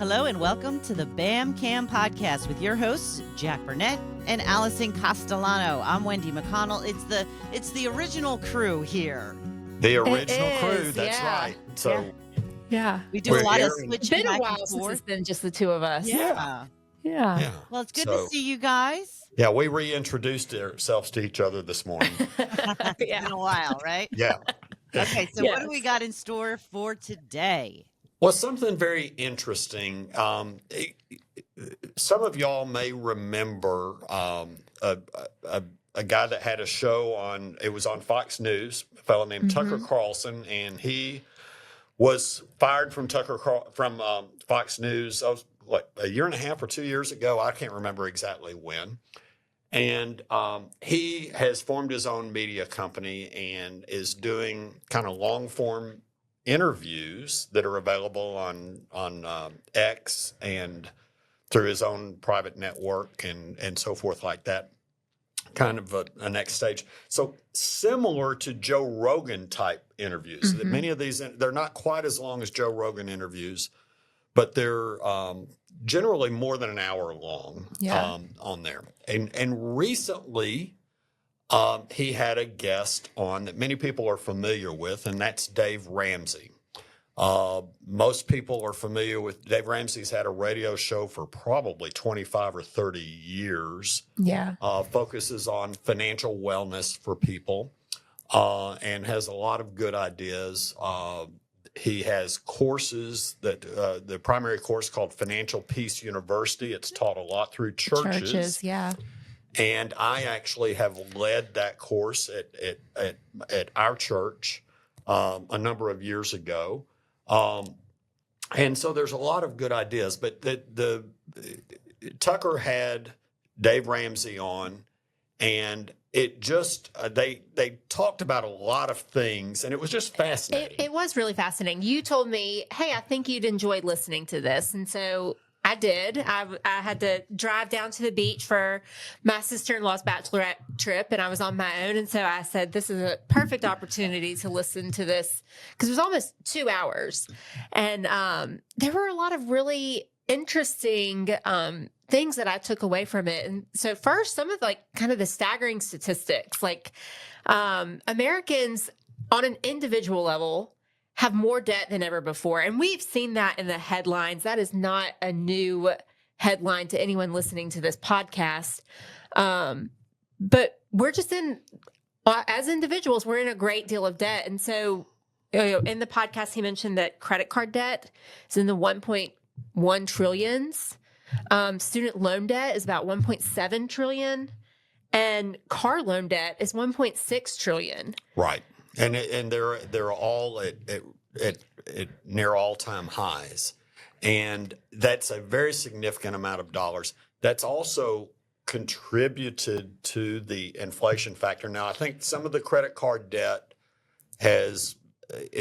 Hello and welcome to the Bam Cam podcast with your hosts, Jack Burnett and Alison Castellano. I'm Wendy McConnell. It's the original crew here. The original crew, that's right. So yeah. We do a lot of switching. It's been a while since it's been just the two of us. Yeah. Well, it's good to see you guys. Yeah, we reintroduced ourselves to each other this morning. It's been a while, right? Yeah. Okay, so what do we got in store for today? Well, something very interesting. Some of y'all may remember a guy that had a show on Fox News, a fellow named Tucker Carlson, and he was fired from Fox News a year and a half or 2 years ago. I can't remember exactly when. And he has formed his own media company and is doing kind of long form interviews that are available on X and through his own private network and so forth like that. Kind of a next stage. So similar to Joe Rogan type interviews. That many of these, they're not quite as long as Joe Rogan interviews, but they're generally more than an hour long on there. And recently, he had a guest on that many people are familiar with, and that's Dave Ramsey. Most people are familiar with Dave Ramsey's had a radio show for probably 25 or 30 years. Yeah. Focuses on financial wellness for people and has a lot of good ideas. He has courses that the primary course called Financial Peace University. It's taught a lot through churches. Yeah. And I actually have led that course at our church a number of years ago. And so there's a lot of good ideas. But the Tucker had Dave Ramsey on, and it just they talked about a lot of things, and it was just fascinating. It was really fascinating. You told me, hey, I think you'd enjoy listening to this. And so I did. I had to drive down to the beach for my sister-in-law's bachelorette trip, and I was on my own. And so I said, this is a perfect opportunity to listen to this because it was almost 2 hours. And there were a lot of really interesting things that I took away from it. And so first, some of kind of the staggering statistics, Americans on an individual level have more debt than ever before. And we've seen that in the headlines. That is not a new headline to anyone listening to this podcast. But we're just as individuals, we're in a great deal of debt. And so in the podcast, he mentioned that credit card debt is in the 1.1 trillions. Student loan debt is about 1.7 trillion. And car loan debt is 1.6 trillion. Right. And they're all at near all-time highs. And that's a very significant amount of dollars. That's also contributed to the inflation factor. Now, I think some of the credit card debt is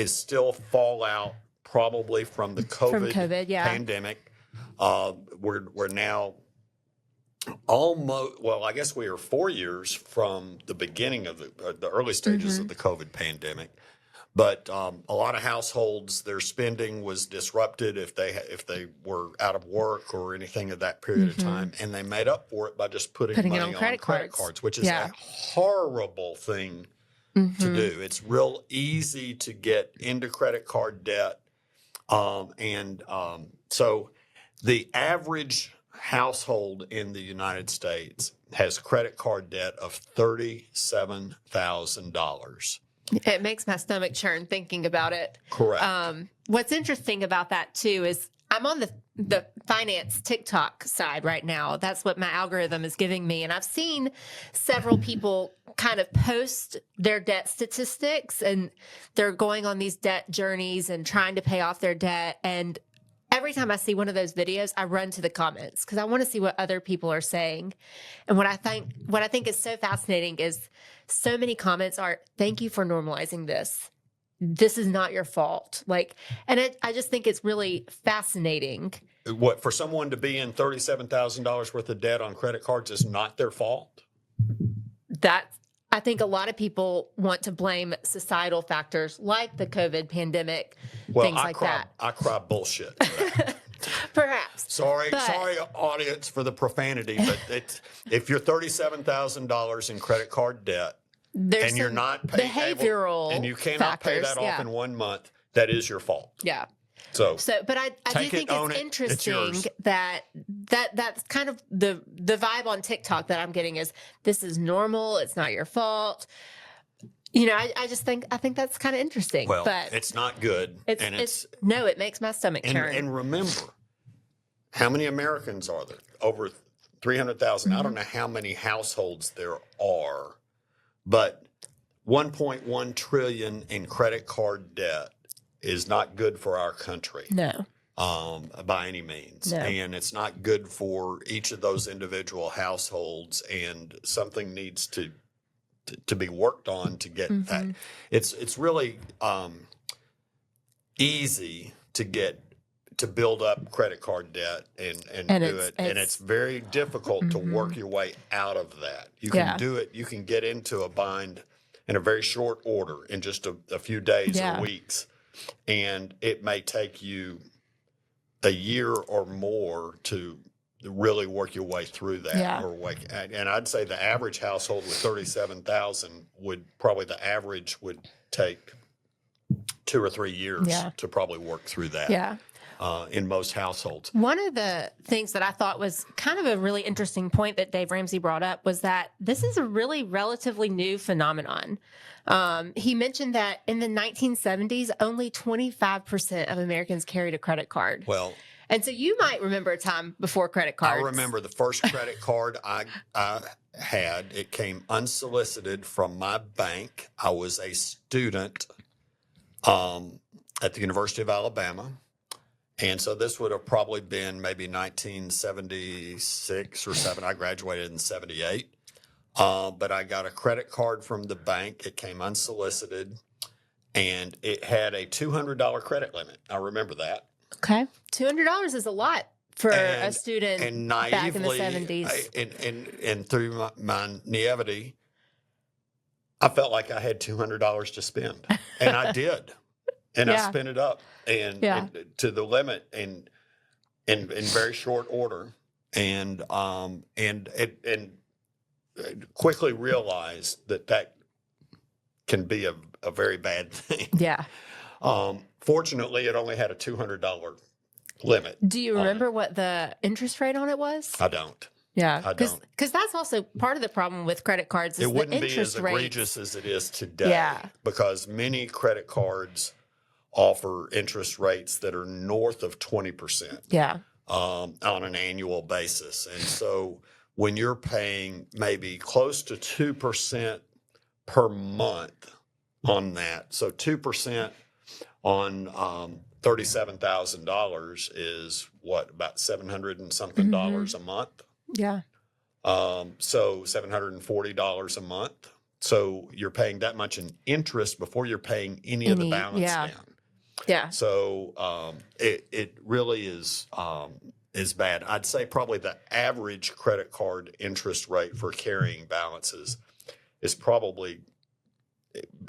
still fallout probably from the COVID pandemic. We're now I guess we are 4 years from the beginning of the early stages of the COVID pandemic. But a lot of households, their spending was disrupted if they were out of work or anything of that period of time, and they made up for it by just putting money on credit cards, which is a horrible thing to do. It's real easy to get into credit card debt, so the average household in the United States has credit card debt of $37,000. It makes my stomach churn thinking about it. Correct. What's interesting about that too is I'm on the finance TikTok side right now. That's what my algorithm is giving me. And I've seen several people kind of post their debt statistics, and they're going on these debt journeys and trying to pay off their debt. And every time I see one of those videos, I run to the comments because I want to see what other people are saying. And what I think is so fascinating is so many comments are, thank you for normalizing this. This is not your fault. I just think it's really fascinating. What, for someone to be in $37,000 worth of debt on credit cards is not their fault? I think a lot of people want to blame societal factors like the COVID pandemic, things like that. I cry bullshit. Perhaps. Sorry, But- sorry, audience, for the profanity, but if you're $37,000 in credit card debt There's and you're some not behavioral and you cannot pay factors, that off in 1 month, that is your fault. Yeah. So But I do take it, think own it's it, it's interesting yours. that's kind of the vibe on TikTok that I'm getting is this is normal. It's not your fault. You know, I think that's kind of interesting. well, but it's not good, and no, it makes my stomach turn. and remember, how many Americans are there? Over 300,000. I don't know how many households there are, but 1.1 trillion in credit card debt is not good for our country. No. By any means. No. And it's not good for each of those individual households, and something needs to be worked on to get that. It's really easy to build up credit card debt and do it. And it's very difficult to work your way out of that. You can do it. You can get into a bind in a very short order in just a few days or weeks. And it may take you a year or more to really work your way through that. Yeah. And I'd say the average household with 37,000 would take 2 or 3 years to probably work through that. Yeah. In most households. One of the things that I thought was kind of a really interesting point that Dave Ramsey brought up was that this is a really relatively new phenomenon. He mentioned that in the 1970s, only 25% of Americans carried a credit card. Well, and so you might remember a time before credit cards. I remember the first credit card I had. It came unsolicited from my bank. I was a student at the University of Alabama. And so this would have probably been maybe 1976 or 7. I graduated in 78. But I got a credit card from the bank. It came unsolicited, and it had a $200 credit limit. I remember that. Okay. $200 is a lot for a student and back in the naively, 70s. And through my naivety, I felt like I had $200 to spend. And I did. And I spent it up and to the limit and in very short order, and quickly realized that can be a very bad thing. Yeah. Fortunately, it only had a $200 limit. Do you remember what the interest rate on it was? I don't. Yeah, I don't. Because that's also part of the problem with credit cards. Is it wouldn't the be interest as rate. egregious as it is today. Yeah. Because many credit cards offer interest rates that are north of 20%. Yeah. On an annual basis. And so when you're paying maybe close to 2% per month on that, so 2% on $37,000 is what, about $700 and something dollars a month? Yeah. So $740 a month. So you're paying that much in interest before you're paying any of the balance down. Yeah. So it really is bad. I'd say probably the average credit card interest rate for carrying balances is probably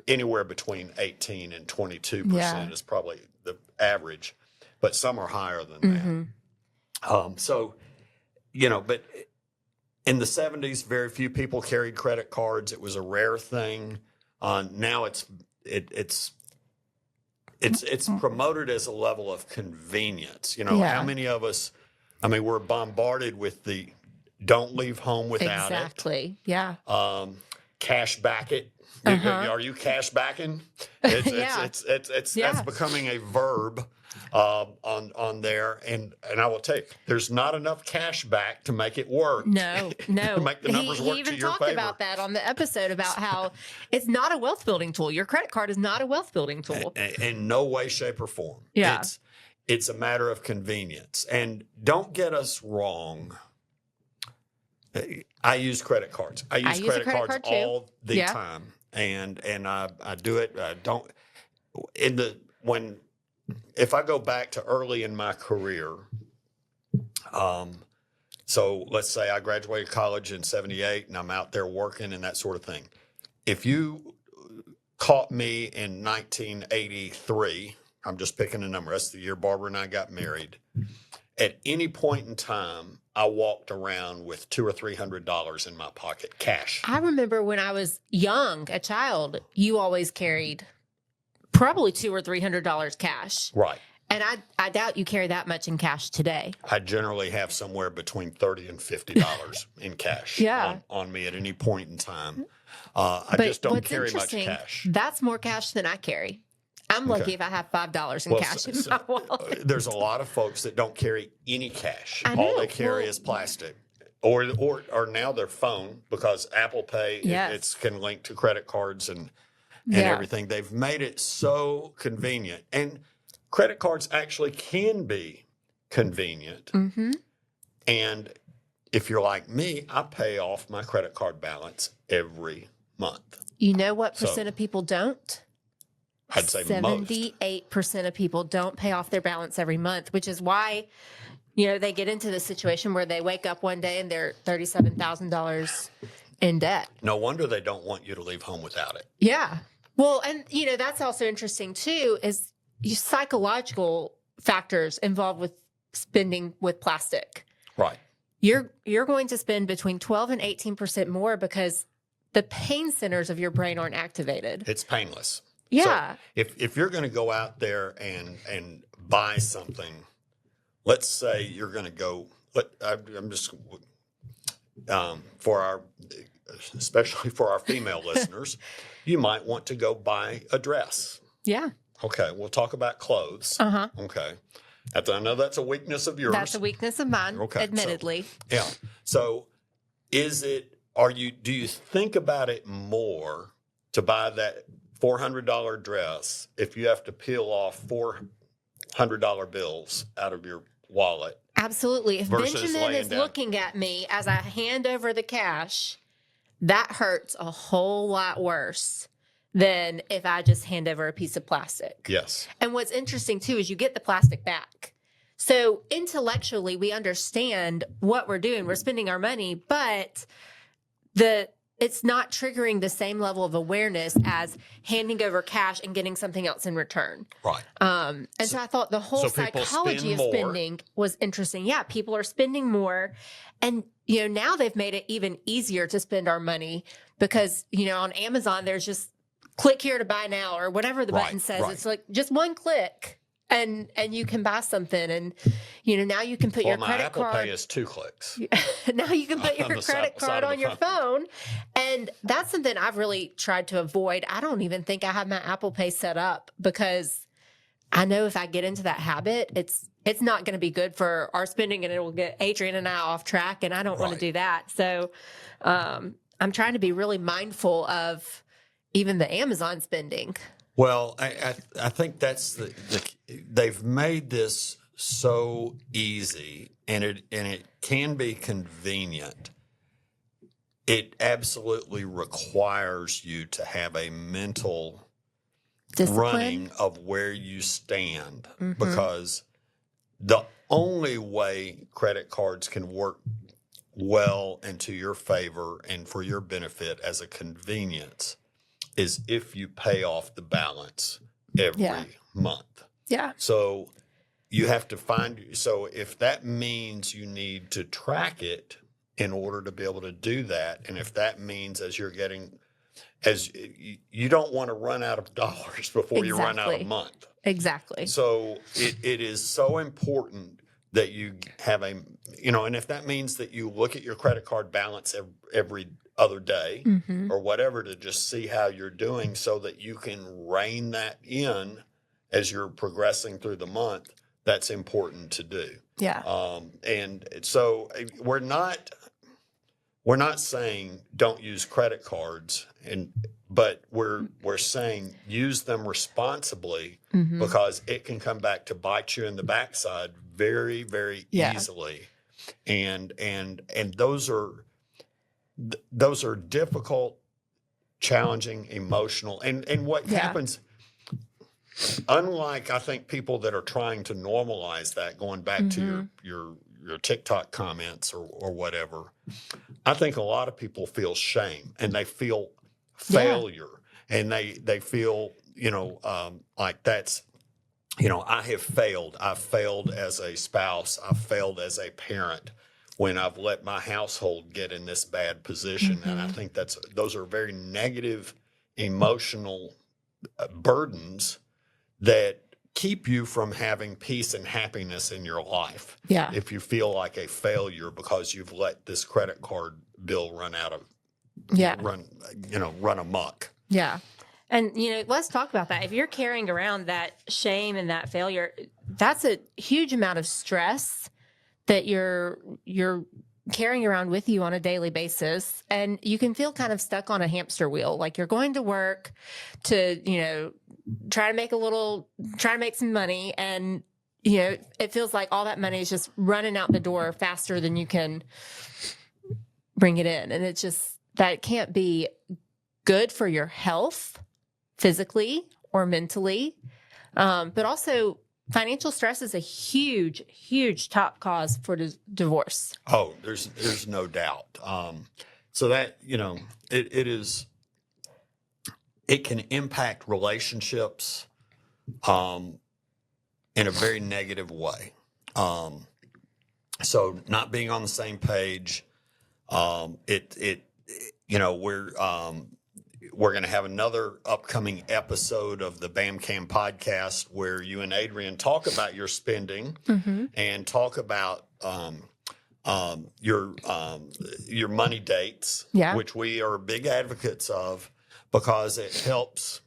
anywhere between 18 and 22% is probably the average, but some are higher than that. So, but in the 70s, very few people carried credit cards. It was a rare thing. Now it's promoted as a level of convenience. How many of us, we're bombarded with the don't leave home without it. Exactly. Yeah. Cash back it. Are you cash backing? That's becoming a verb on there. And I will tell you, there's not enough cash back to make it work. No. to make the numbers work he even to your talked favor. about that on the episode about how it's not a wealth building tool. Your credit card is not a wealth building tool. In no way, shape, or form. Yeah. It's a matter of convenience. And don't get us wrong. I use credit cards. I use credit cards all the time. And I do it. If I go back to early in my career, so let's say I graduated college in 78 and I'm out there working and that sort of thing. If you caught me in 1983, I'm just picking a number. That's the year Barbara and I got married. at any point in time, I walked around with $200 or $300 in my pocket, cash. I remember when I was young, a child, you always carried probably $200 or $300 cash. Right. And I doubt you carry that much in cash today. I generally have somewhere between $30 and $50 in cash on me at any point in time. I just don't carry much cash. That's more cash than I carry. I'm lucky if I have $5 in cash in my wallet. There's a lot of folks that don't carry any cash. I know. All they carry is plastic. Or now their phone, because Apple Pay it can link to credit cards and everything. They've made it so convenient. And credit cards actually can be convenient. Mm-hmm. And if you're like me, I pay off my credit card balance every month. You know what percent of people don't? I'd say 78% of people don't pay off their balance every month, which is why, they get into the situation where they wake up one day and they're $37,000 in debt. No wonder they don't want you to leave home without it. Yeah. Well, and, that's also interesting too, is psychological factors involved with spending with plastic. Right. You're going to spend between 12 and 18% more because the pain centers of your brain aren't activated. It's painless. Yeah. So if you're going to go out there and buy something, let's say you're going to go, especially for our female listeners, you might want to go buy a dress. Yeah. Okay. We'll talk about clothes. Uh-huh. Okay. I know that's a weakness of yours. That's a weakness of mine, admittedly. So do you think about it more to buy that $400 dress if you have to peel off $400 bills out of your wallet? Absolutely. If Benjamin is looking at me as I hand over the cash, that hurts a whole lot worse than if I just hand over a piece of plastic. Yes. And what's interesting too is you get the plastic back. So intellectually, we understand what we're doing. We're spending our money, but it's not triggering the same level of awareness as handing over cash and getting something else in return. Right. So I thought the whole psychology of spending was interesting. Yeah, people are spending more. And, now they've made it even easier to spend our money because, on Amazon, there's just click here to buy now or whatever the button says. Right. It's like just one click. And you can buy something, and now you can put your credit card. My Apple Pay is 2 clicks. Now you can put your credit card on your phone, and that's something I've really tried to avoid. I don't even think I have my Apple Pay set up because I know if I get into that habit, it's not going to be good for our spending, and it will get Adrian and I off track, and I don't want to do that. So I'm trying to be really mindful of even the Amazon spending. Well, I think that's they've made this so easy, and it can be convenient. It absolutely requires you to have a mental discipline running of where you stand, because the only way credit cards can work well and to your favor and for your benefit as a convenience is if you pay off the balance every month. Yeah. So you have to so if that means you need to track it in order to be able to do that, and if that means you don't want to run out of dollars before you run out of month. Exactly. So it is so important that you have and if that means that you look at your credit card balance every other day or whatever to just see how you're doing so that you can rein that in as you're progressing through the month, that's important to do. Yeah. And so we're not saying don't use credit cards, but we're saying use them responsibly because it can come back to bite you in the backside very, very easily. And those are difficult, challenging, emotional. And what happens, unlike I think people that are trying to normalize that, going back to your TikTok comments or whatever, I think a lot of people feel shame and they feel failure and they feel, like that's I have failed. I've failed as a spouse. I've failed as a parent when I've let my household get in this bad position. And I think those are very negative emotional burdens that keep you from having peace and happiness in your life. Yeah. If you feel like a failure because you've let this credit card bill run amok. Yeah. And, let's talk about that. If you're carrying around that shame and that failure, that's a huge amount of stress that you're carrying around with you on a daily basis. And you can feel kind of stuck on a hamster wheel. Like you're going to work to, try to make some money. And, it feels like all that money is just running out the door faster than you can bring it in. And it's just, that can't be good for your health, physically or mentally. But also financial stress is a huge, huge top cause for divorce. Oh, there's no doubt. So that, it can impact relationships in a very negative way. So not being on the same page, we're going to have another upcoming episode of the BAMCAM podcast where you and Adrian talk about your spending and talk about your money dates, which we are big advocates of because it helps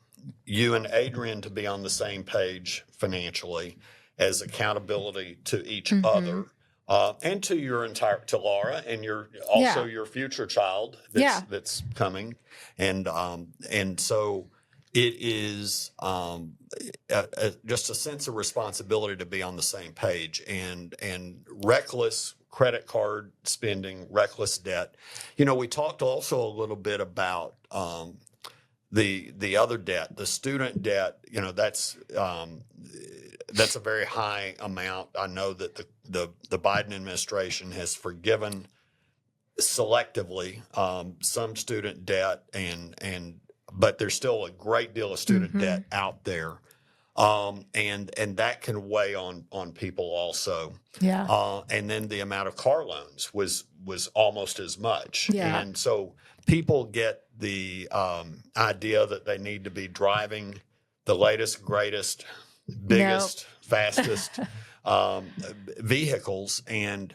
you and Adrian to be on the same page financially as accountability to each other. And to Laura and your future child that's coming. And so it is just a sense of responsibility to be on the same page and reckless credit card spending, reckless debt. We talked also a little bit about the other debt, the student debt. That's a very high amount. I know that the Biden administration has forgiven selectively some student debt, but there's still a great deal of student debt out there, and that can weigh on people also. Yeah. And then the amount of car loans was almost as much. Yeah. And so people get the idea that they need to be driving the latest, greatest, biggest, fastest vehicles, and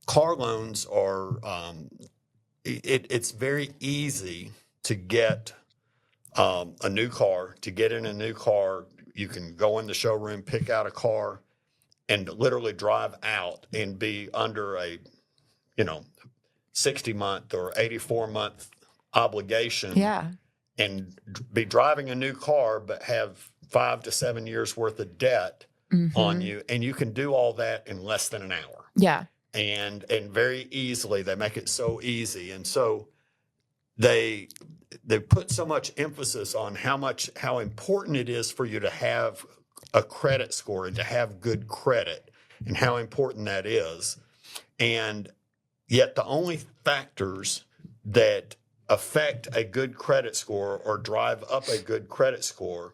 car loans are it's very easy to get a new car. To get in a new car, you can go in the showroom, pick out a car, and literally drive out and be under a 60-month or 84-month obligation. Yeah. And be driving a new car, but have 5 to 7 years worth of debt on you. And you can do all that in less than an hour. Yeah. And very easily. They make it so easy. And so they put so much emphasis on how important it is for you to have a credit score and to have good credit and how important that is. And yet the only factors that affect a good credit score or drive up a good credit score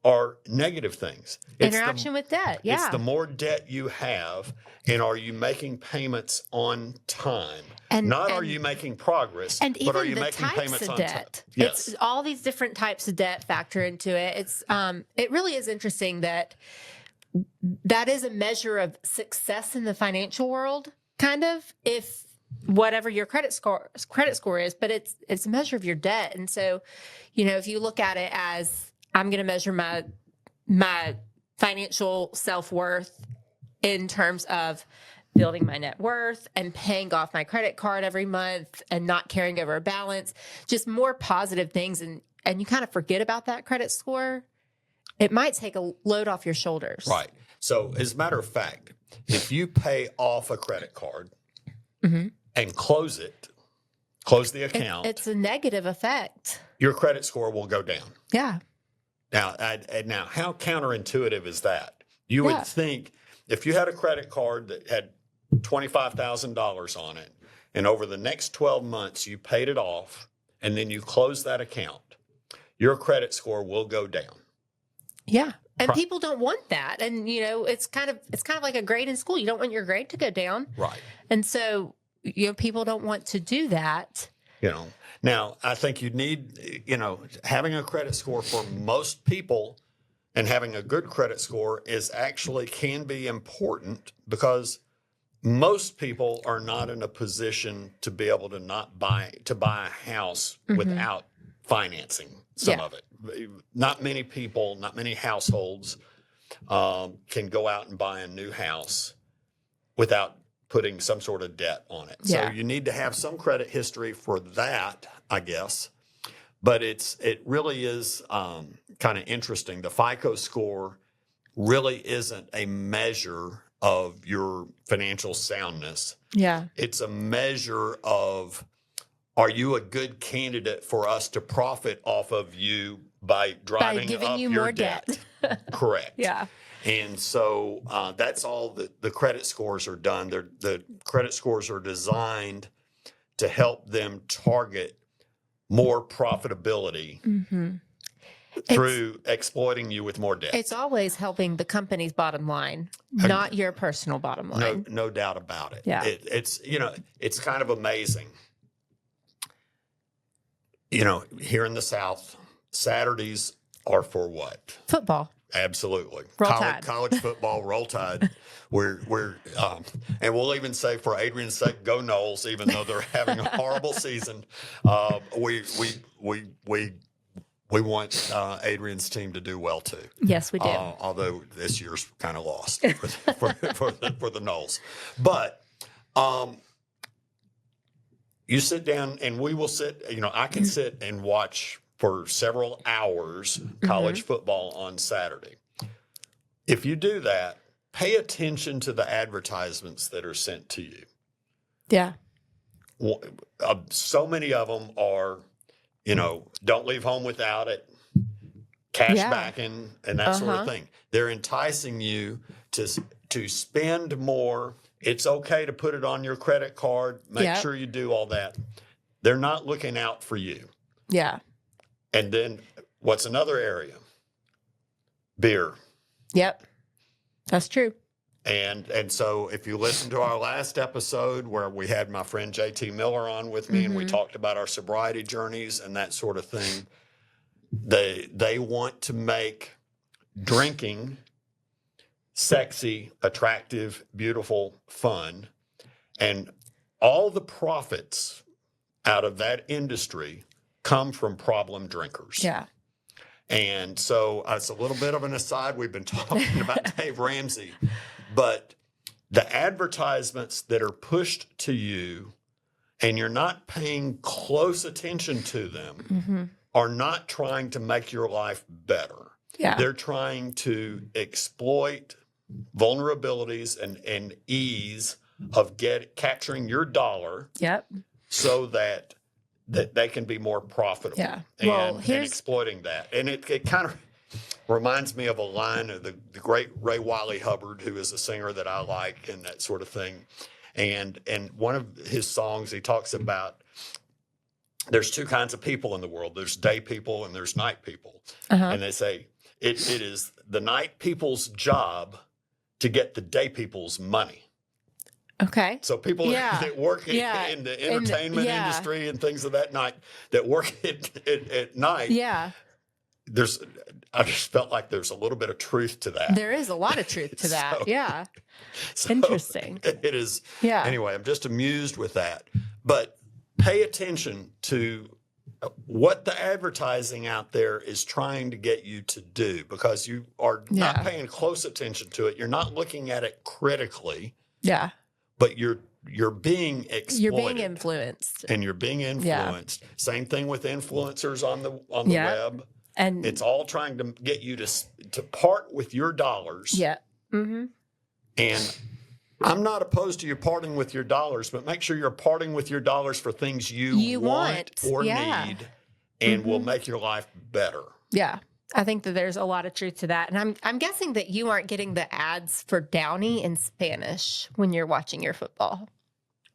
are negative things. Interaction with debt. Yeah. It's the more debt you have, and are you making payments on time? Are you making progress, but are you making payments on time? Yes. It's all these different types of debt factor into it. It's it really is interesting that is a measure of success in the financial world, kind of, if whatever your credit score is, but it's a measure of your debt. And so, if you look at it as, I'm going to measure my financial self-worth in terms of building my net worth and paying off my credit card every month and not carrying over a balance, just more positive things. And you kind of forget about that credit score. It might take a load off your shoulders. Right. So as a matter of fact, if you pay off a credit card and close the account, it's a negative effect. Your credit score will go down. Yeah. Now, how counterintuitive is that? You would think if you had a credit card that had $25,000 on it, and over the next 12 months you paid it off, and then you close that account, your credit score will go down. Yeah. And people don't want that. And, it's kind of like a grade in school. You don't want your grade to go down. Right. And so, people don't want to do that. Now I think you need, having a credit score for most people and having a good credit score can be important because most people are not in a position to be able to buy a house without financing some of it. Not many people, not many households can go out and buy a new house without putting some sort of debt on it. Yeah. So you need to have some credit history for that, I guess. But it really is kind of interesting. The FICO score really isn't a measure of your financial soundness. Yeah. It's a measure of, are you a good candidate for us to profit off of you by driving giving up you your more debt? debt. Correct. Yeah. And so that's all the credit scores are done. The credit scores are designed to help them target more profitability through exploiting you with more debt. It's always helping the company's bottom line, not your personal bottom line. No doubt about it. Yeah. It's kind of amazing. Here in the South, Saturdays are for what? Football. Absolutely. Roll Tide. College football, Roll Tide. And we'll even say for Adrian's sake, go Noles, even though they're having a horrible season. We want Adrian's team to do well too. Yes, we do. Although this year's kind of lost for the Noles. But you sit down and we will sit, I can sit and watch for several hours college football on Saturday. If you do that, pay attention to the advertisements that are sent to you. Yeah. So many of them are, don't leave home without it, cash backing, and that sort of thing. They're enticing you to spend more. It's okay to put it on your credit card. Make sure you do all that. They're not looking out for you. Yeah. And then what's another area? Beer. Yep. That's true. And so if you listen to our last episode where we had my friend JT Miller on with me and we talked about our sobriety journeys and that sort of thing, they want to make drinking sexy, attractive, beautiful, fun. And all the profits out of that industry come from problem drinkers. Yeah. And so it's a little bit of an aside. We've been talking about Dave Ramsey, but the advertisements that are pushed to you and you're not paying close attention to them are not trying to make your life better. Yeah. They're trying to exploit vulnerabilities and ease of capturing your dollar. Yep. So that they can be more profitable. Yeah. And exploiting that. And it kind of reminds me of a line of the great Ray Wiley Hubbard, who is a singer that I like and that sort of thing. And one of his songs, he talks about there's two kinds of people in the world. There's day people and there's night people. And they say it is the night people's job to get the day people's money. Okay. So people that work in the entertainment industry and things of that night that work at night. Yeah. I just felt like there's a little bit of truth to that. There is a lot of truth to that. So Interesting. It is. Yeah. Anyway, I'm just amused with that. But pay attention to what the advertising out there is trying to get you to do, because you are not paying close attention to it. You're not looking at it critically. Yeah. But you're being exploited. You're being influenced. And you're being influenced. Yeah. Same thing with influencers on the web. And it's all trying to get you to part with your dollars. Yeah. And I'm not opposed to you parting with your dollars, but make sure you're parting with your dollars for things you want or need and will make your life better. Yeah. I think that there's a lot of truth to that. And I'm guessing that you aren't getting the ads for Downy in Spanish when you're watching your football,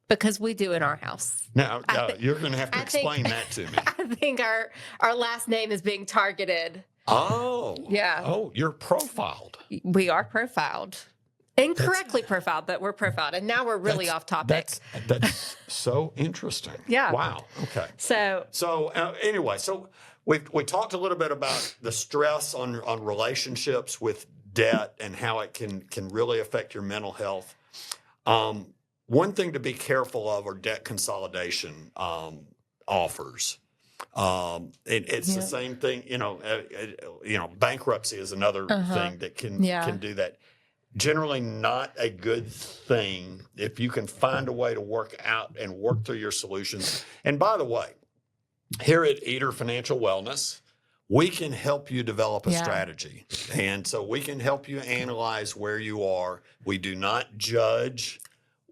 because we do in our house. Now you're going to have to explain that to me. I think our last name is being targeted Oh. Yeah. Oh, you're profiled. We are profiled. Incorrectly profiled, but we're profiled. And now we're really off topic. That's so interesting. Yeah. Wow. Okay. So Anyway, so we talked a little bit about the stress on relationships with debt and how it can really affect your mental health. One thing to be careful of are debt consolidation offers. It's the same thing. Bankruptcy is another thing that can do that. Generally not a good thing if you can find a way to work out and work through your solutions. And by the way, here at Eater Financial Wellness, we can help you develop a strategy. And so we can help you analyze where you are. We do not judge.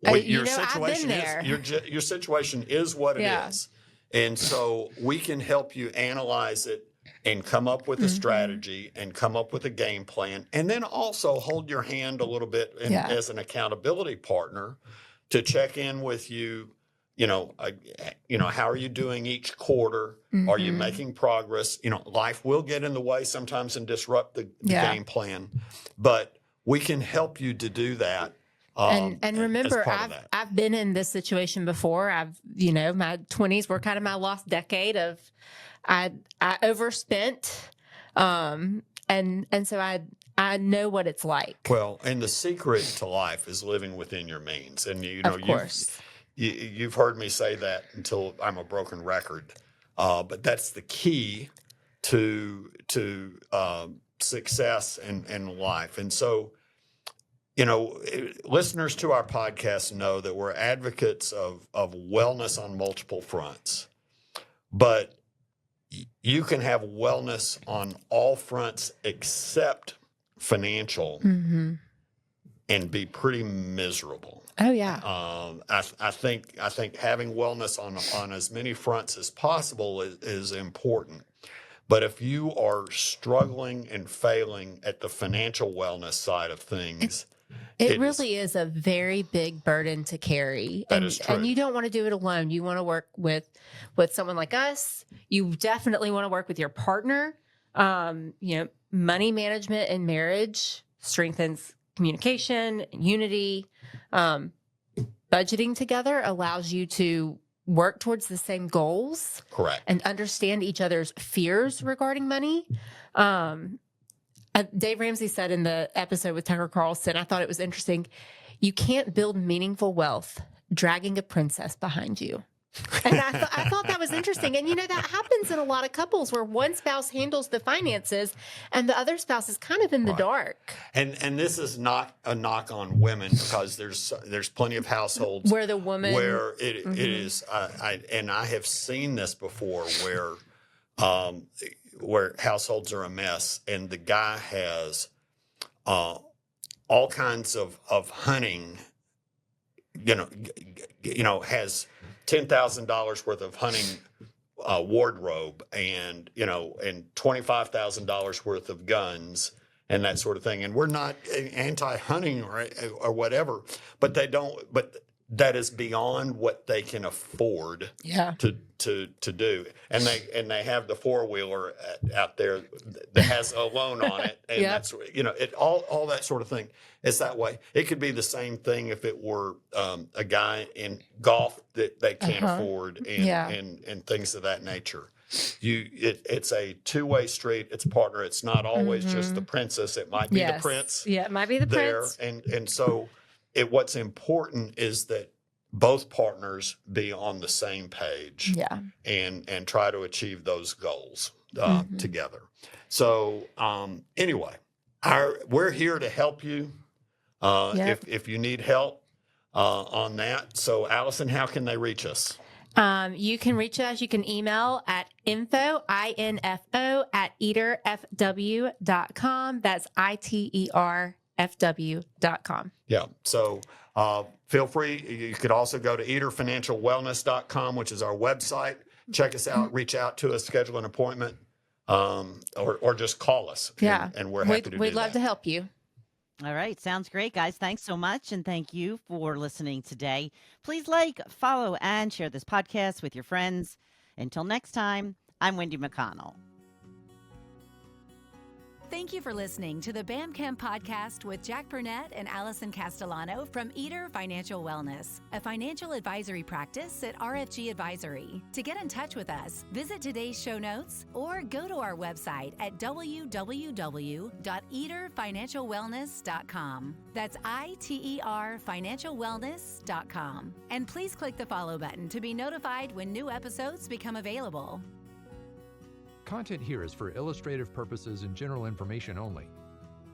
Your situation your situation is what it is. And so we can help you analyze it and come up with a strategy and come up with a game plan, and then also hold your hand a little bit as an accountability partner to check in with you. How are you doing each quarter? Are you making progress? Life will get in the way sometimes and disrupt the game plan, but we can help you to do that. And remember, I've been in this situation before. My 20s were kind of my lost decade of, I overspent. And so I know what it's like. Well, and the secret to life is living within your means. And of course. You've heard me say that until I'm a broken record. But that's the key to success and life. And so, listeners to our podcast know that we're advocates of wellness on multiple fronts, but you can have wellness on all fronts except financial and be pretty miserable. Oh yeah. I think having wellness on as many fronts as possible is important. But if you are struggling and failing at the financial wellness side of things, it really is a very big burden to carry. That is true. And you don't want to do it alone. You want to work with someone like us. You definitely want to work with your partner. Money management in marriage strengthens communication, unity. Budgeting together allows you to work towards the same goals. Correct. And understand each other's fears regarding money. Dave Ramsey said in the episode with Tucker Carlson, I thought it was interesting. You can't build meaningful wealth dragging a princess behind you. And I thought that was interesting. And, that happens in a lot of couples where one spouse handles the finances and the other spouse is kind of in the dark. And this is not a knock on women, because there's plenty of households where the woman where it is. I have seen this before where households are a mess and the guy has all kinds of hunting, has $10,000 worth of hunting wardrobe and $25,000 worth of guns and that sort of thing. And we're not anti-hunting or whatever, but that is beyond what they can afford to do. And they have the 4-wheeler out there that has a loan on it. And that's, all that sort of thing. It's that way. It could be the same thing if it were a guy in golf that they can't afford and things of that nature. It's a two-way street. It's a partner. It's not always just the princess. It might be the prince. Yeah, it might be the prince. And so what's important is that both partners be on the same page and try to achieve those goals together. So anyway, we're here to help you if you need help on that. So Alison, how can they reach us? You can reach us. You can email at info @eaterfw.com. That's iterfw.com. Yeah. So feel free. You could also go to eaterfinancialwellness.com, which is our website. Check us out, reach out to us, schedule an appointment, or just call us. And we're happy to do that. We'd love to help you. All right. Sounds great, guys. Thanks so much. And thank you for listening today. Please follow, and share this podcast with your friends. Until next time, I'm Wendy McConnell. Thank you for listening to the BAMCAM podcast with Jack Burnett and Alison Castellano from Eater Financial Wellness, a financial advisory practice at RFG Advisory. To get in touch with us, visit today's show notes or go to our website at www.eaterfinancialwellness.com. That's ITER financialwellness.com. And please click the follow button to be notified when new episodes become available. Content here is for illustrative purposes and general information only.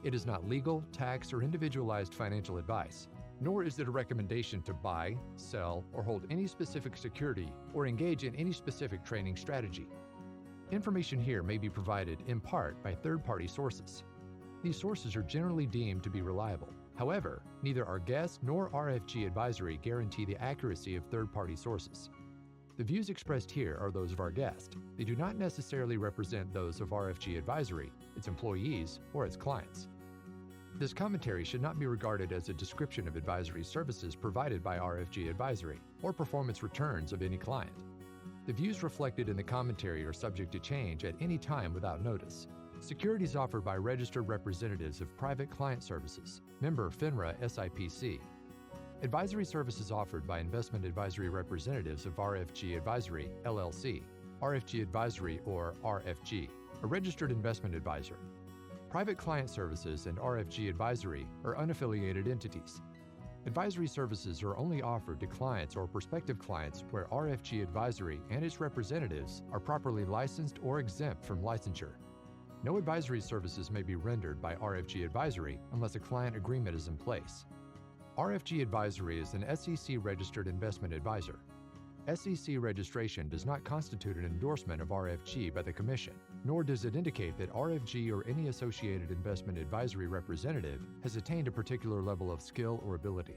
It is not legal, tax, or individualized financial advice, nor is it a recommendation to buy, sell, or hold any specific security or engage in any specific trading strategy. Information here may be provided in part by third-party sources. These sources are generally deemed to be reliable. However, neither our guests nor RFG Advisory guarantee the accuracy of third-party sources. The views expressed here are those of our guest. They do not necessarily represent those of RFG Advisory, its employees, or its clients. This commentary should not be regarded as a description of advisory services provided by RFG Advisory or performance returns of any client. The views reflected in the commentary are subject to change at any time without notice. Securities offered by registered representatives of Private Client Services, member FINRA SIPC. Advisory services offered by investment advisory representatives of RFG Advisory, LLC, RFG Advisory or RFG, a registered investment advisor. Private Client Services and RFG Advisory are unaffiliated entities. Advisory services are only offered to clients or prospective clients where RFG Advisory and its representatives are properly licensed or exempt from licensure. No advisory services may be rendered by RFG Advisory unless a client agreement is in place. RFG Advisory is an SEC-registered investment advisor. SEC registration does not constitute an endorsement of RFG by the Commission, nor does it indicate that RFG or any associated investment advisory representative has attained a particular level of skill or ability.